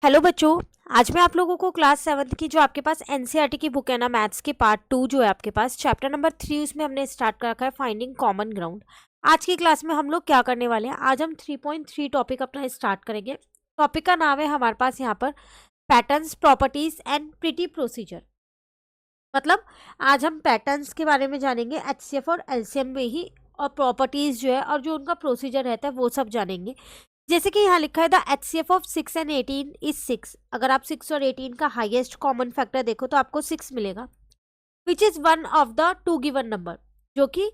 Hello बच्चों। आज मैं आप लोगों को क्लास 7th की जो आपके पास एनसीईआरटी की बुक है ना, मैथ्स की पार्ट 2 जो है आपके पास चैप्टर नंबर 3, उसमें हमने स्टार्ट कर रखा है फाइंडिंग कॉमन ग्राउंड। आज की क्लास में हम लोग क्या करने वाले हैं, आज हम 3.3 टॉपिक अपना स्टार्ट करेंगे। टॉपिक का नाम है हमारे पास यहाँ पर patterns, properties and pretty procedure. मतलब आज हम पैटर्न्स के बारे में जानेंगे एचसीएफ और एलसीएम में ही, और प्रॉपर्टीज जो है और जो उनका प्रोसीजर रहता है वो सब जानेंगे। जैसे कि यहाँ लिखा है the HCF of 6 and 18 is 6। अगर आप 6 और 18 का हाईएस्ट कॉमन फैक्टर देखो तो आपको 6 मिलेगा, which is one of the two given number. जो कि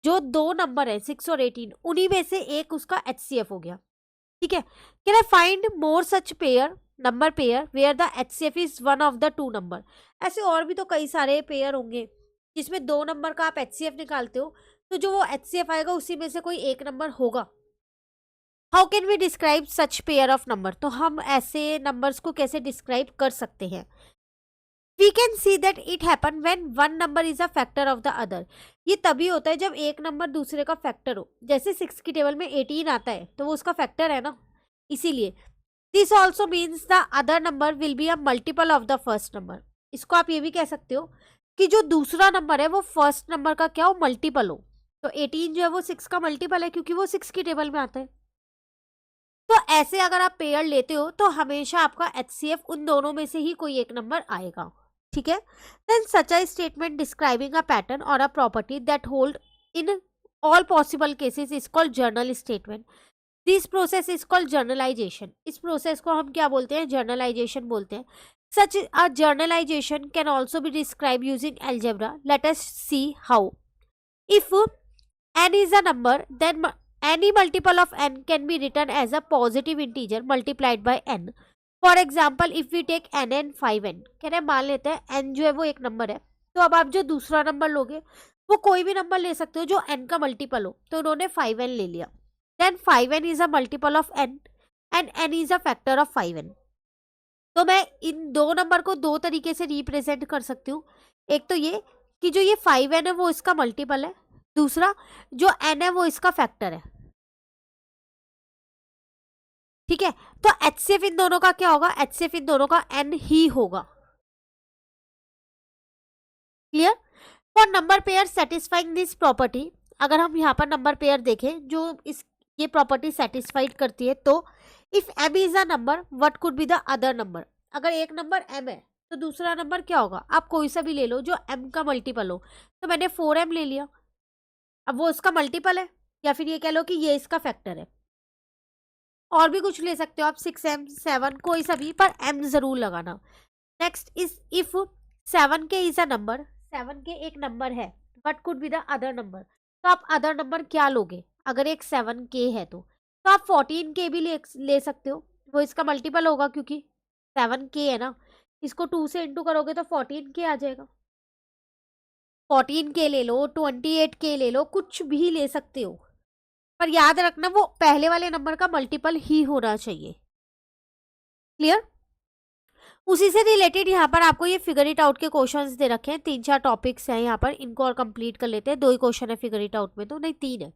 जो दो नंबर है 6 और 18, उन्हीं में से एक उसका एचसीएफ हो गया। ठीक है। Can I find more such pair, number pair where the HCF is one of the two number. ऐसे और भी तो कई सारे पेयर होंगे जिसमें दो नंबर का आप एचसीएफ निकालते हो, तो जो वो एचसीएफ आएगा उसी में से कोई एक नंबर होगा। How can we describe such pair of number. तो हम ऐसे नंबर्स को कैसे डिस्क्राइब कर सकते हैं। We can see that it happen when one number is a factor of the other. ये तभी होता है जब एक नंबर दूसरे का फैक्टर हो। जैसे 6 की टेबल में 18 आता है तो वो उसका फैक्टर है ना, इसीलिए। This also means the other number will be a multiple of the first number. इसको आप ये भी कह सकते हो कि जो दूसरा नंबर है वो फर्स्ट नंबर का क्या हो, मल्टीपल हो। तो 18 जो है वो 6 का मल्टीपल है क्योंकि वो 6 की टेबल में आता है। तो ऐसे अगर आप पेयर लेते हो तो हमेशा आपका एचसीएफ उन दोनों में से ही कोई एक नंबर आएगा। ठीक है। Then such a statement describing a pattern और a property that hold in all possible cases is called general statement. This process is called generalization. इस प्रोसेस को हम क्या बोलते हैं, जर्नलाइजेशन बोलते हैं। Such a generalization can also be describe using algebra. Let us see how. If n is a number, then any multiple of n can be written as a positive integer multiplied by n. For example, if we take n and 5n, कह रहे मान लेते हैं n जो है वो एक number है, तो अब आप जो दूसरा नंबर लोगे वो कोई भी नंबर ले सकते हो जो n का मल्टीपल हो। तो उन्होंने 5n ले लिया। Then 5n is a multiple of n and n is a factor of 5n। तो मैं इन दो नंबर को दो तरीके से रिप्रेजेंट कर सकती हूँ। एक तो ये कि जो ये 5n है वो इसका मल्टीपल है, दूसरा जो n है वो इसका फैक्टर है। ठीक है। तो एचसीएफ इन दोनों का क्या होगा, एचसीएफ इन दोनों का n ही होगा। Clear. For number pair satisfying this property, अगर हम यहाँ पर नंबर पेयर देखें जो इस ये प्रॉपर्टी सेटिस्फाइड करती है, तो if m is a number what could be the other number. अगर एक नंबर m है तो दूसरा नंबर क्या होगा, आप कोई सा भी ले लो जो m का मल्टीपल हो। तो मैंने 4m ले लिया, अब वो उसका मल्टीपल है, या फिर ये कह लो कि ये इसका फैक्टर है। और भी कुछ ले सकते हो आप, 6m 7, कोई सा भी, पर m जरूर लगाना। Next is if 7k is a number, 7k एक नंबर है, what could be the other number. तो आप अदर नंबर क्या लोगे, अगर एक 7k है तो आप 14k भी ले सकते हो, वो इसका मल्टीपल होगा क्योंकि 7k है ना। इसको 2 से इंटू करोगे तो 14k आ जाएगा। 14k ले लो, 28k ले लो, कुछ भी ले सकते हो, पर याद रखना वो पहले वाले नंबर का मल्टीपल ही होना चाहिए। क्लियर। उसी से रिलेटेड यहाँ पर आपको ये फिगर इट आउट के क्वेश्चंस दे रखे हैं, 3-4 टॉपिक्स हैं यहाँ पर, इनको और कंप्लीट कर लेते हैं। 2 ही क्वेश्चन है फिगर इट आउट में, तो नहीं 3 है।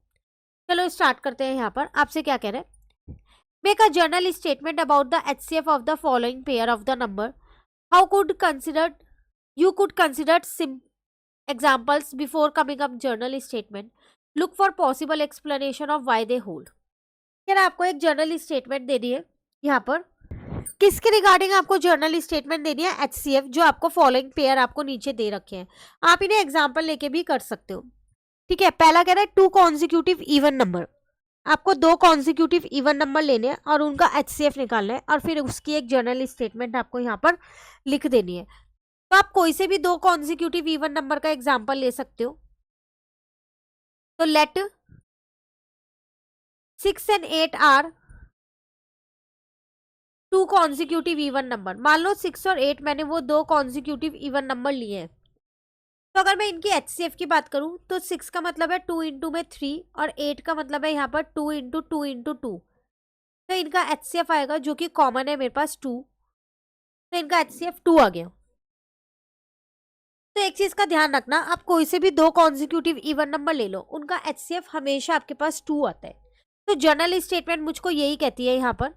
चलो स्टार्ट करते हैं। यहाँ पर आपसे क्या कह रहे हैं, make a journal statement about the HCF of the following pair of the number. How could consider you could consider SIM examples before coming up journal statement. Look for possible explanation of why they hold. यार आपको एक journal statement दे दी है यहाँ पर, किसके regarding आपको journal statement देनी है, एचसीएफ, जो आपको फॉलोइंग पेयर आपको नीचे दे रखे हैं। आप इन्हें एग्जांपल लेके भी कर सकते हो। ठीक है। पहला कह रहा है 2 कॉन्जिक्यूटिव इवन नंबर। आपको 2 कॉन्जिक्यूटिव इवन नंबर लेने हैं और उनका एचसीएफ निकालना है, और फिर उसकी एक जर्नल स्टेटमेंट आपको यहाँ पर लिख देनी है। तो आप कोई से भी 2 कॉन्जिक्यूटिव इवन नंबर का एग्जाम्पल ले सकते हो। तो let 6 and 8 are 2 consecutive even number. मान लो 6 और 8 मैंने वो 2 कॉन्जिक्यूटिव इवन नंबर लिए हैं। तो अगर मैं इनकी एचसीएफ की बात करूं तो 6 का मतलब है 2 इंटू में 3, और 8 का मतलब है यहाँ पर 2 इंटू 2 इंटू 2। तो इनका एचसीएफ आएगा, जो कि कॉमन है मेरे पास 2, तो इनका एचसीएफ 2 आ गया। तो एक चीज का ध्यान रखना, आप कोई से भी 2 कॉन्जिक्यूटिव इवन नंबर ले लो, उनका एचसीएफ हमेशा आपके पास 2 आता है। तो जर्नल स्टेटमेंट मुझको यही कहती है यहाँ पर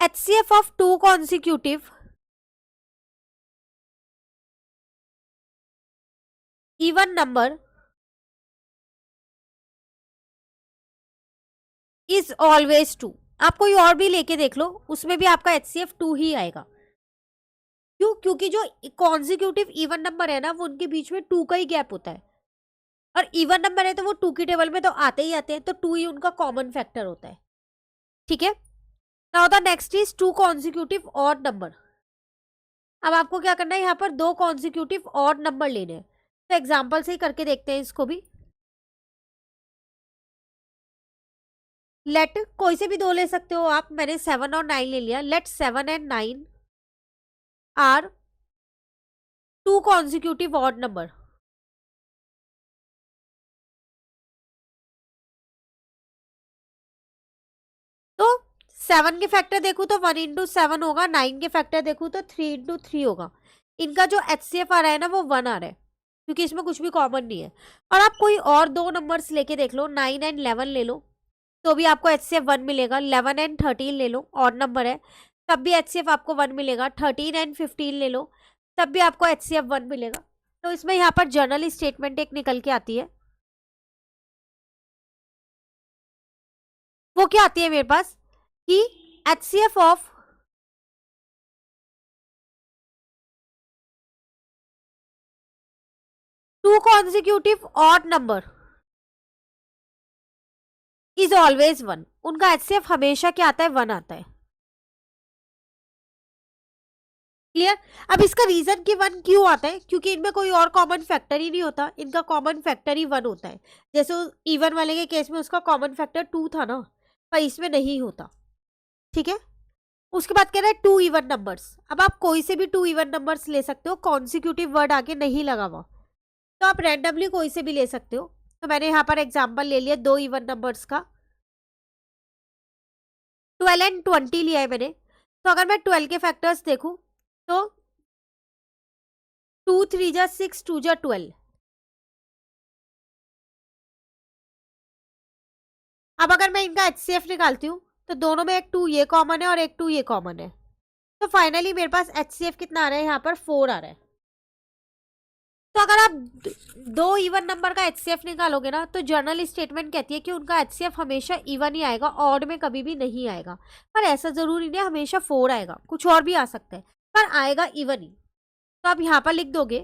HCF of two consecutive even number is always 2। आप कोई और भी लेके देख लो, उसमें भी आपका HCF 2 ही आएगा। क्यों? क्योंकि जो कॉन्जिक्यूटिव इवन नंबर है ना, वो उनके बीच में 2 का ही गैप होता है, और इवन नंबर है तो वो 2 की टेबल में तो आते ही आते हैं, तो 2 ही उनका कॉमन फैक्टर होता है। ठीक है, now the next is to consecutive odd number. अब आपको क्या करना है, यहाँ पर दो कॉन्जिक्यूटिव ऑड नंबर लेने हैं। तो एग्जाम्पल से ही करके देखते हैं इसको भी। लेट कोई से भी दो ले सकते हो आप, मैंने 7 और 9 ले लिया। Let 7 and 9 are two consecutive odd number. तो 7 के फैक्टर देखूँ तो 1 इंटू 7 होगा, 9 के फैक्टर देखूँ तो 3 इंटू 3 होगा। इनका जो HCF आ रहा है ना, वो 1 आ रहा है, क्योंकि इसमें कुछ भी कॉमन नहीं है। और आप कोई और दो नंबर्स लेके देख लो, 9 एंड 11 ले लो, तो भी आपको HCF 1 मिलेगा। 11 एंड 13 ले लो, ऑड नंबर है, तब भी HCF आपको 1 मिलेगा। 13 एंड 15 ले लो, तब भी आपको HCF 1 मिलेगा। तो इसमें यहाँ पर जर्नल स्टेटमेंट एक निकल के आती है। वो क्या आती है मेरे पास कि HCF of to consecutive odd number is always 1। उनका HCF हमेशा क्या आता है, 1 आता है। क्लियर? अब इसका रीजन कि 1 क्यों आता है, क्योंकि इनमें कोई और कॉमन फैक्टर ही नहीं होता, इनका कॉमन फैक्टर ही 1 होता है। जैसे इवन वाले के केस में उसका कॉमन फैक्टर 2 था ना, पर इसमें नहीं होता। ठीक है, उसके बाद कह रहा है टू इवन नंबर्स। अब आप कोई से भी टू इवन नंबर्स ले सकते हो, कॉन्सिक्यूटिव वर्ड आगे नहीं लगा हुआ, तो आप रैंडमली कोई से भी ले सकते हो। तो मैंने यहाँ पर एग्जाम्पल ले लिया दो इवन नंबर्स का, 12 एंड 20 लिया है मैंने। तो अगर मैं 12 के फैक्टर्स देखूं तो 2 3 जा 6, 2 जा 12। अब अगर मैं इनका HCF निकालती हूँ तो दोनों में एक 2 ये कॉमन है और एक 2 ये कॉमन है, तो फाइनली मेरे पास HCF कितना आ रहा है, यहाँ पर 4 आ रहा है। तो अगर आप दो इवन नंबर का HCF निकालोगे ना, तो जर्नल स्टेटमेंट कहती है कि उनका HCF हमेशा इवन ही आएगा, ऑड में कभी भी नहीं आएगा। पर ऐसा जरूरी नहीं है हमेशा 4 आएगा, कुछ और भी आ सकता है, पर आएगा इवन ही। तो आप यहाँ पर लिख दोगे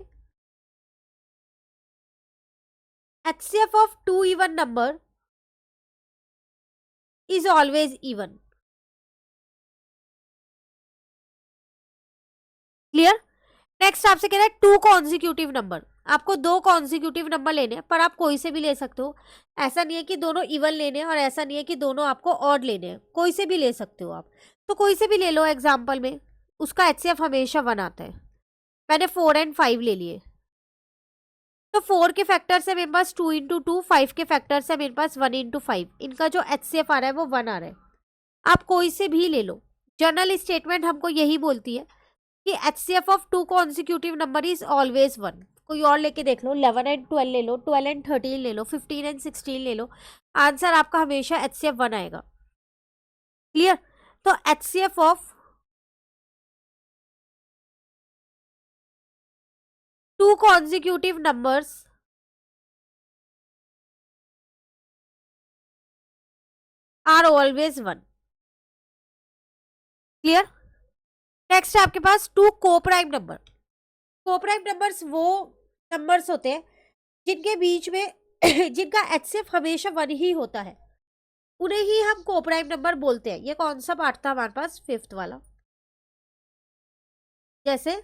HCF of two even number is always even. Clear? Next आपसे कह रहा है टू कॉन्जिक्यूटिव नंबर। आपको दो कॉन्जिक्यूटिव नंबर लेने हैं, पर आप कोई से भी ले सकते हो। ऐसा नहीं है कि दोनों इवन लेने हैं और ऐसा नहीं है कि दोनों आपको ऑड लेने हैं, कोई से भी ले सकते हो आप। तो कोई से भी ले लो। एग्जाम्पल में उसका HCF हमेशा 1 आता है। मैंने 4 एंड 5 ले लिए, तो 4 के फैक्टर से मेरे पास 2 इंटू 2, 5 के फैक्टर से मेरे पास 1 इंटू 5। इनका जो HCF आ रहा है वो 1 आ रहा है। आप कोई से भी ले लो, जर्नल स्टेटमेंट हमको यही बोलती है कि HCF of two consecutive number is always 1। कोई और लेके देख लो, 11 एंड 12 ले लो, 12 एंड 13 ले लो, 15 एंड 16 ले लो, आंसर आपका हमेशा HCF 1 आएगा। क्लियर? तो HCF of two consecutive numbers are always 1। Clear? Next है आपके पास two coprime number. Coprime numbers वो नंबर्स होते हैं जिनके बीच में जिनका HCF हमेशा 1 ही होता है, उन्हें ही हम कोप्राइम नंबर बोलते हैं। ये कौन सा पार्ट था हमारे पास, 5th वाला। जैसे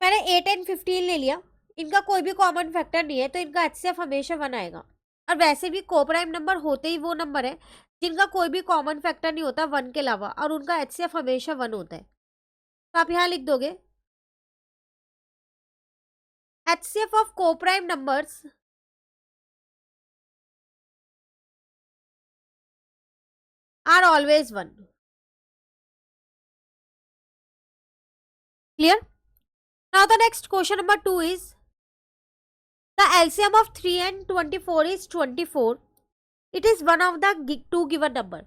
मैंने 8 एंड 15 ले लिया, इनका कोई भी कॉमन फैक्टर नहीं है, तो इनका HCF हमेशा 1 आएगा। और वैसे भी कोप्राइम नंबर होते ही वो नंबर है जिनका कोई भी कॉमन फैक्टर नहीं होता 1 के अलावा, और उनका HCF हमेशा 1 होता है। तो आप यहाँ लिख दोगे HCF of coprime numbers are always 1। Clear? Now the next question number 2 is the LCM of 3 and 24 is 24 it is one of the two given number.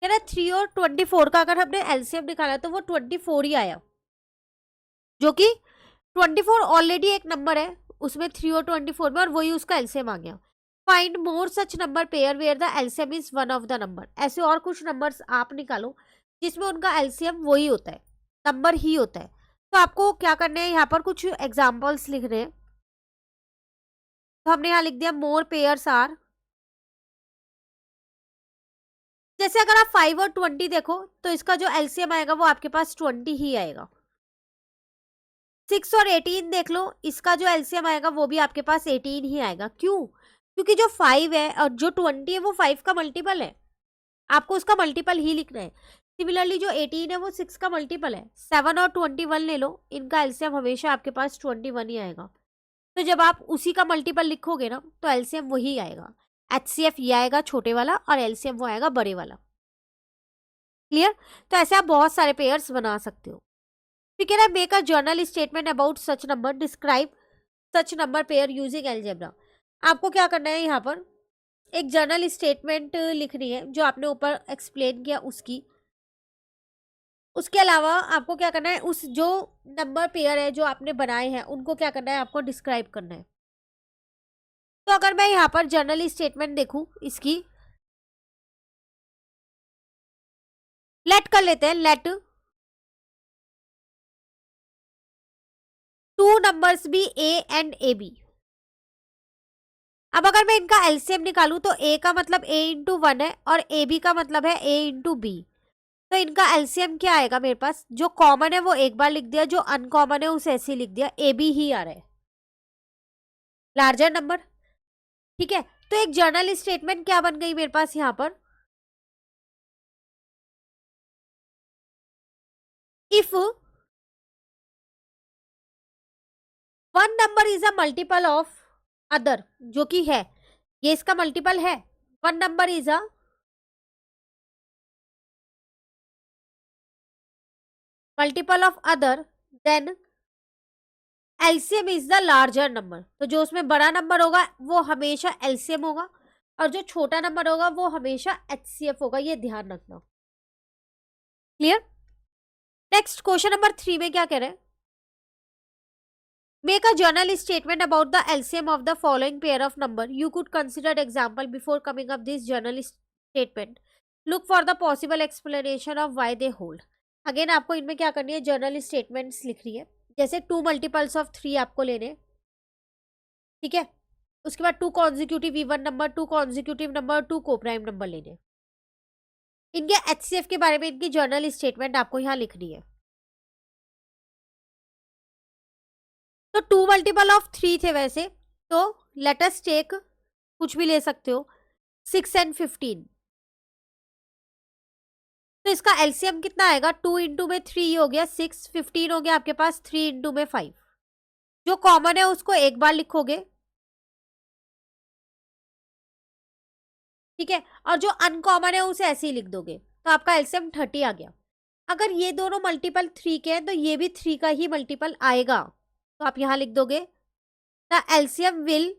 कह रहा 3 और 24 का अगर हमने एलसीएम निकाला तो वो 24 ही आया, जो कि 24 ऑलरेडी एक नंबर है उसमें 3 और 24 में, और वही उसका एलसीएम आ गया। Find more such number pair where the LCM is one of the number. ऐसे और कुछ नंबर्स आप निकालो जिसमें उनका एलसीएम वही होता है, नंबर ही होता है। तो आपको क्या करना है, यहाँ पर कुछ एग्जाम्पल्स लिख रहे हैं। तो हमने यहाँ लिख दिया मोर पेयर्स आर, जैसे अगर आप 5 और 20 देखो तो इसका जो एलसीएम आएगा वो आपके पास 20 ही आएगा। 6 और 18 देख लो, इसका जो एलसीएम आएगा वो भी आपके पास 18 ही आएगा। क्यों? क्योंकि जो 5 है और जो 20 है वो 5 का मल्टीपल है, आपको उसका मल्टीपल ही लिखना है। सिमिलरली जो 18 है वो 6 का मल्टीपल है। 7 और 21 ले लो, इनका एलसीएम हमेशा आपके पास 21 ही आएगा। तो जब आप उसी का मल्टीपल लिखोगे ना तो एलसीएम वही आएगा। एचसीएफ ये आएगा छोटे वाला और एलसीएम वो आएगा बड़े वाला। क्लियर? तो ऐसे आप बहुत सारे पेयर्स बना सकते हो। फिर कह रहा है make a journal statement about such number, describe such number pair using algebra. आपको क्या करना है, यहाँ पर एक जर्नल स्टेटमेंट लिखनी है जो आपने ऊपर एक्सप्लेन किया उसकी। उसके अलावा आपको क्या करना है, उस जो नंबर पेयर है जो आपने बनाए हैं उनको क्या करना है, आपको डिस्क्राइब करना है। तो अगर मैं यहाँ पर जर्नल स्टेटमेंट देखूं इसकी, लेट कर लेते हैं, let two numbers be a and a b. अब अगर मैं इनका एलसीएम निकालूं तो ए का मतलब ए इंटू 1 है और ए बी का मतलब है ए इंटू बी। तो इनका एलसीएम क्या आएगा, मेरे पास जो कॉमन है वो एक बार लिख दिया, जो अनकॉमन है उसे ऐसे ही लिख दिया, ए बी ही आ रहा है, लार्जर नंबर। ठीक है, तो एक जर्नल स्टेटमेंट क्या बन गई मेरे पास यहाँ पर, if one number is a multiple of other, जो कि है, ये इसका मल्टीपल है, one number is a multiple of other, then LCM is the larger number. तो जो उसमें बड़ा नंबर होगा वो हमेशा एलसीएम होगा और जो छोटा नंबर होगा वो हमेशा एचसीएफ होगा, ये ध्यान रखना। क्लियर? नेक्स्ट क्वेश्चन नंबर 3 में क्या कह रहे हैं, make a journal statement about the LCM of the following pair of number, you could consider example before coming up this journal statement, look for the possible explanation of why they hold. Again आपको इनमें क्या करनी है, journal statements लिख रही है। जैसे 2 multiples of 3 आपको लेने, ठीक है, उसके बाद 2 consecutive even number, 2 consecutive number, 2 coprime number लेने। इनके एचसीएफ के बारे में इनकी जर्नल स्टेटमेंट आपको यहाँ लिखनी है। तो 2 मल्टीपल ऑफ 3 थे वैसे, तो लेट अस टेक, कुछ भी ले सकते हो, 6 एंड 15। तो इसका एलसीएम कितना आएगा, 2 इंटू में 3 हो गया 6, 15 हो गया आपके पास 3 इंटू में 5। जो कॉमन है उसको एक बार लिखोगे, ठीक है, और जो अनकॉमन है उसे ऐसे ही लिख दोगे, तो आपका एलसीएम 30 आ गया। अगर ये दोनों मल्टीपल 3 के हैं तो ये भी 3 का ही मल्टीपल आएगा, तो आप यहां लिख दोगे the LCM will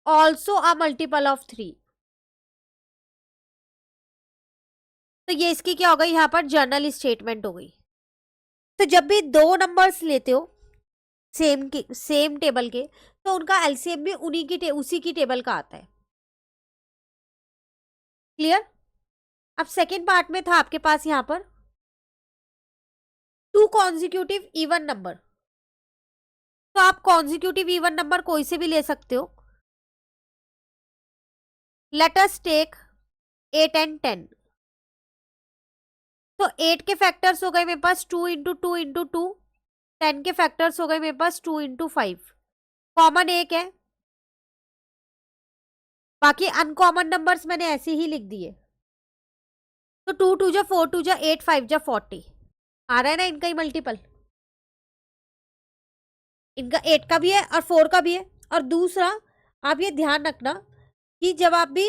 also a multiple of 3। तो ये इसकी क्या हो गई, यहाँ पर जर्नल स्टेटमेंट हो गई। तो जब भी दो नंबर्स लेते हो सेम टेबल के, तो उनका एलसीएम भी उसी की टेबल का आता है। क्लियर? अब सेकेंड पार्ट में था आपके पास यहाँ पर 2 कॉन्जिक्यूटिव इवन नंबर। तो आप कॉन्जिक्यूटिव इवन नंबर कोई से भी ले सकते हो। Let us take 8 and 10। तो 8 के फैक्टर्स हो गए मेरे पास 2 इंटू 2 इंटू 2, 10 के फैक्टर्स हो गए मेरे पास 2 इंटू 5। कॉमन एक है, बाकी अनकॉमन नंबर्स मैंने ऐसे ही लिख दिए। तो 2 2 जा 4 2 जा 8 5 जा 40 आ रहा है ना इनका ही मल्टीपल। इनका 8 का भी है और 4 का भी है। और दूसरा आप ये ध्यान रखना कि जब आप भी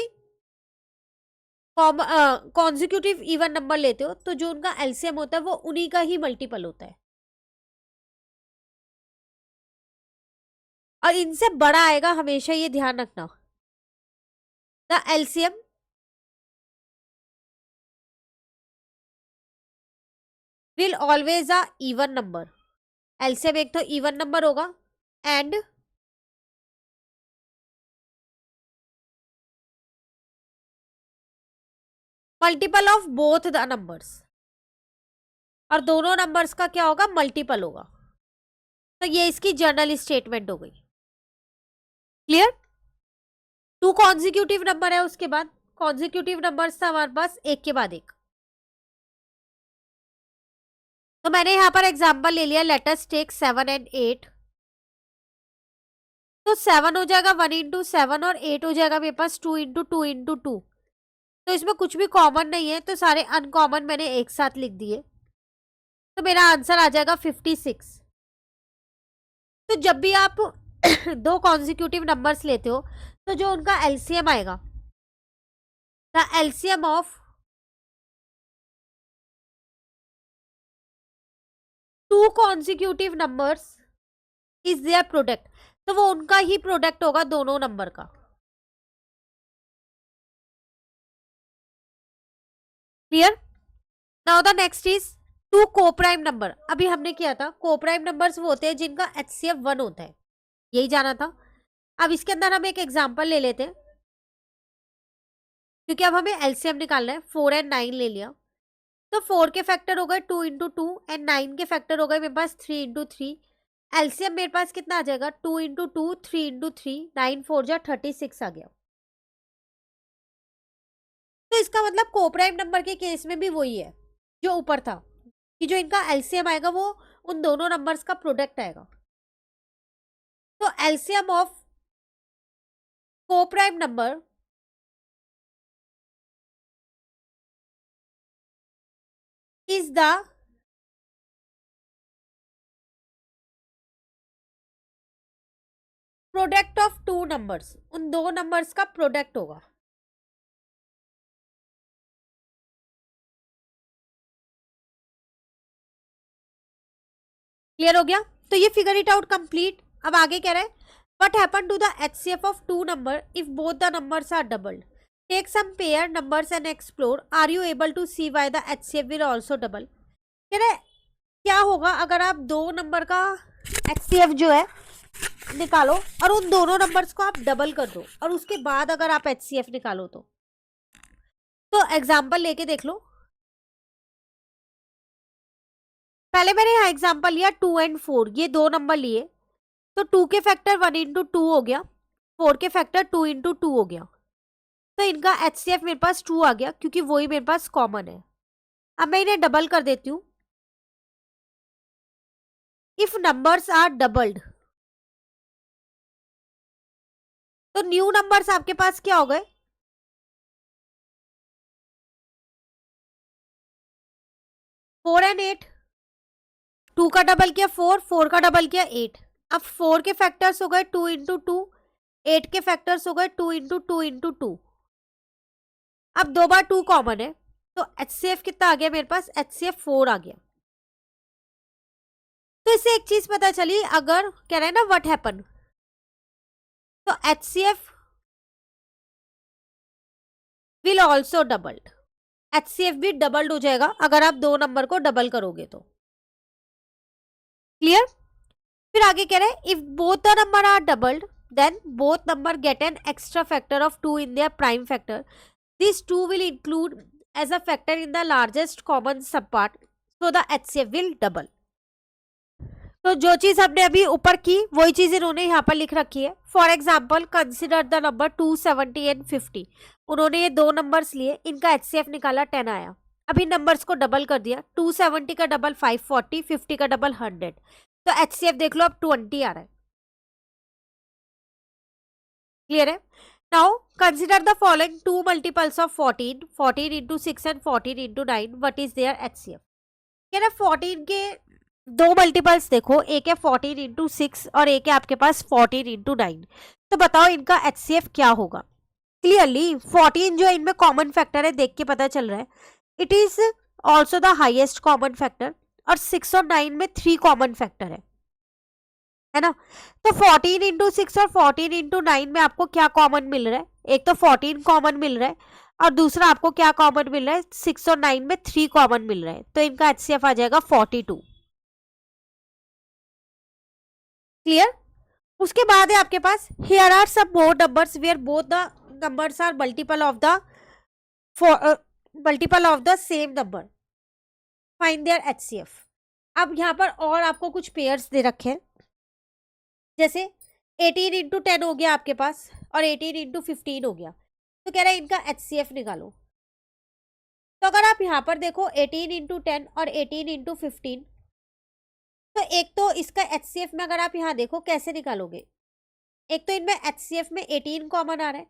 कॉन्जिक्यूटिव इवन नंबर लेते हो तो जो उनका एलसीएम होता है वो उन्हीं का ही मल्टीपल होता है, और इनसे बड़ा आएगा हमेशा, ये ध्यान रखना। The LCM will always a even number. LCM एक तो इवन नंबर होगा and multiple of both the numbers, और दोनों नंबर्स का क्या होगा, मल्टीपल होगा। तो ये इसकी जनरल स्टेटमेंट हो गई। क्लियर। टू कॉन्जिक्यूटिव नंबर है, उसके बाद कॉन्जिक्यूटिव नंबर्स था हमारे पास एक के बाद एक। तो मैंने यहां पर एग्जांपल ले लिया, लेट अस टेक 7 एंड 8। तो 7 हो जाएगा 1 इंटू 7 और 8 हो जाएगा मेरे पास 2 इंटू 2 इंटू 2। तो इसमें कुछ भी कॉमन नहीं है, तो सारे अनकॉमन मैंने एक साथ लिख दिए। तो मेरा आंसर आ जाएगा 56। तो जब भी आप दो कॉन्जिक्यूटिव नंबर्स लेते हो तो जो उनका एलसीएम आएगा, the LCM of two consecutive numbers is their product, तो वो उनका ही प्रोडक्ट होगा दोनों नंबर का। Clear. Now the next is to coprime number. अभी हमने किया था कोप्राइम नंबर्स वो होते हैं जिनका एचसीएफ 1 होता है, यही जाना था। अब इसके अंदर हम एक एग्जांपल ले लेते हैं, क्योंकि अब हमें एलसीएम निकालना है। 4 एंड 9 ले लिया, तो 4 के फैक्टर हो गए 2 इंटू 2 एंड 9 के फैक्टर हो गए मेरे पास 3 इंटू 3। एलसीएम मेरे पास कितना आ जाएगा, 2 इंटू 2 3 इंटू 3 9 4 जा 36 आ गया। तो इसका मतलब कोप्राइम नंबर के केस में भी वही है जो ऊपर था, कि जो इनका एलसीएम आएगा वो उन दोनों नंबर्स का प्रोडक्ट आएगा। तो LCM of coprime number is the product of two numbers, उन दो नंबर्स का प्रोडक्ट होगा। क्लियर हो गया। तो ये फिगर इट आउट कंप्लीट। अब आगे कह रहा है what happen to the HCF of two number if both the numbers are doubled, take some pair numbers and explore, are you able to see why the HCF will also double. कह रहा है क्या होगा अगर आप दो number का HCF जो है निकालो और उन दोनों नंबर्स को आप डबल कर दो और उसके बाद अगर आप एचसीएफ निकालो। तो एग्जांपल लेके देख लो। पहले मैंने यहाँ एग्जांपल लिया 2 एंड 4, ये दो नंबर लिए, तो 2 के फैक्टर 1 इंटू 2 हो गया, 4 के फैक्टर 2 इंटू 2 हो गया। तो इनका एचसीएफ मेरे पास 2 आ गया, क्योंकि वही मेरे पास कॉमन है। अब मैं इन्हें डबल कर देती हूँ। इफ नंबर्स आर डबल्ड, तो न्यू नंबर्स आपके पास क्या हो गए, 4 एंड 8। 2 का डबल किया 4, 4 का डबल किया 8। अब 4 के फैक्टर्स हो गए 2 इंटू 2, 8 के फैक्टर्स हो गए 2 इंटू 2 इंटू 2। अब दो बार 2 कॉमन है, तो एचसीएफ कितना आ गया मेरे पास, एचसीएफ 4 आ गया। तो इससे एक चीज पता चली, अगर कह रहे हैं ना व्हाट हैपन, तो HCF will also doubled, HCF भी डबल्ड हो जाएगा अगर आप दो नंबर को डबल करोगे तो। क्लियर। फिर आगे कह रहे हैं if both the number are doubled then both number get an extra factor of 2 in their prime factor. These 2 will include as a factor in the largest common subpart, so the HCF will double. तो जो चीज हमने अभी ऊपर की वही चीज इन्होंने यहाँ पर लिख रखी है। For example consider the number 270 and 50। उन्होंने ये दो नंबर्स लिए, इनका एचसीएफ निकाला 10 आया। अभी नंबर्स को डबल कर दिया, 270 का डबल 540, 50 का डबल 100। तो एचसीएफ देख लो अब 20 आ रहा है। क्लियर है। Now consider the following two multiples of 14, 14 into 6 and 14 into 9, what is their HCF. कह रहा 14 के दो मल्टीपल्स देखो, एक है 14 इंटू 6 और एक है आपके पास 14 इंटू 9। तो बताओ इनका एचसीएफ क्या होगा। क्लियरली 14 जो इनमें कॉमन फैक्टर है देख के पता चल रहा है, it is also the highest common factor, और 6 और 9 में 3 कॉमन फैक्टर है। है ना। तो 14 इंटू 6 और 14 इंटू 9 में आपको क्या कॉमन मिल रहा है? एक तो 14 कॉमन मिल रहा है और दूसरा आपको क्या कॉमन मिल रहा है? 6 और 9 में 3 कॉमन मिल रहा है, तो इनका HCF आ जाएगा 42। क्लियर? उसके बाद है आपके पास here are some more numbers where both the numbers are multiple of the same number, find their HCF। अब यहाँ पर और आपको कुछ पेयर्स दे रखे हैं, जैसे 18 इंटू 10 हो गया आपके पास और 18 इंटू 15 हो गया, तो कह रहा है इनका HCF निकालो। तो अगर आप यहाँ पर देखो 18 इंटू 10 और 18 इंटू 15, तो एक तो इसका HCF में अगर आप यहाँ देखो कैसे निकालोगे, एक तो इनमें HCF में 18 कॉमन आ रहा है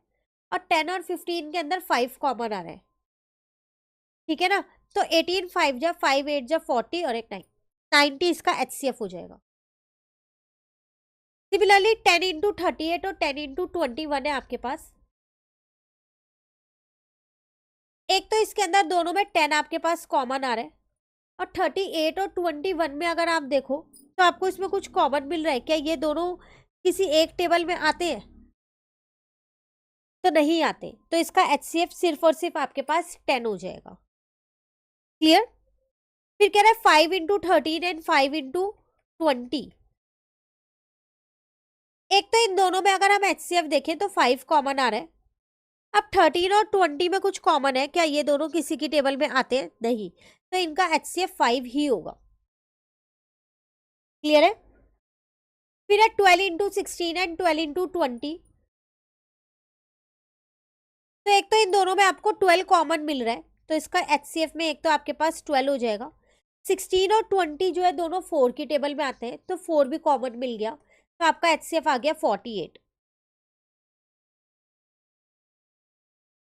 और 10 और 15 के अंदर 5 कॉमन आ रहा है, ठीक है ना। तो 18 5 जा 5 8 जा 40 और एक 9, 90 इसका HCF हो जाएगा। सिमिलरली 10 इंटू 38 और 10 इंटू 21 है आपके पास, एक तो इसके अंदर दोनों में 10 आपके पास कॉमन आ रहा है और 38 और 21 में अगर आप देखो तो आपको इसमें कुछ कॉमन मिल रहा है क्या? ये दोनों किसी एक टेबल में आते हैं? तो नहीं आते, तो इसका HCF सिर्फ और सिर्फ आपके पास 10 हो जाएगा। क्लियर? फिर कह रहा है 5 इंटू 13 एंड 5 इंटू 20, एक तो इन दोनों में अगर हम HCF देखें तो 5 कॉमन आ रहा है। अब 13 और 20 में कुछ कॉमन है क्या? ये दोनों किसी की टेबल में आते हैं? नहीं, तो इनका HCF 5 ही होगा। क्लियर है? फिर है 12 इंटू 16 एंड 12 इंटू 20, तो एक तो इन दोनों में आपको 12 कॉमन मिल रहा है, तो इसका HCF में एक तो आपके पास 12 हो जाएगा। 16 और 20 जो है दोनों 4 की टेबल में आते हैं, तो 4 भी कॉमन मिल गया, तो आपका HCF आ गया 48।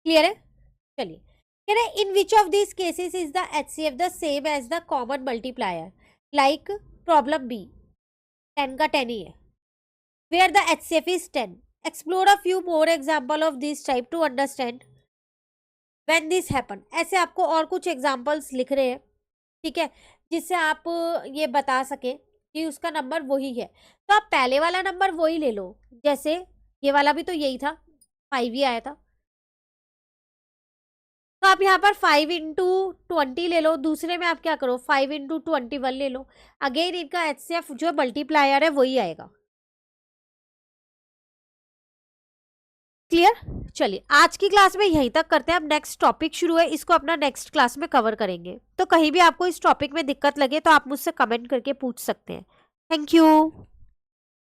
क्लियर है? चलिए, कह रहे in which of this cases is the HCF the same as the common multiplier, like problem be 10 का 10 ही है, where the HCF is 10। Explore a few more example of this type to understand when this happen. ऐसे आपको और कुछ examples लिख रहे हैं, ठीक है, जिससे आप ये बता सके कि उसका नंबर वही है। तो आप पहले वाला नंबर वही ले लो, जैसे ये वाला भी तो यही था, 5 ही आया था, तो आप यहाँ पर 5 इंटू 20 ले लो। दूसरे में आप क्या करो, 5 इंटू 21 ले लो। अगेन इनका HCF जो मल्टीप्लायर है वही आएगा। क्लियर? चलिए, आज की क्लास में यहीं तक करते हैं। अब नेक्स्ट टॉपिक शुरू है, इसको अपना नेक्स्ट क्लास में कवर करेंगे। तो कहीं भी आपको इस टॉपिक में दिक्कत लगे तो आप मुझसे कमेंट करके पूछ सकते हैं। Thank you.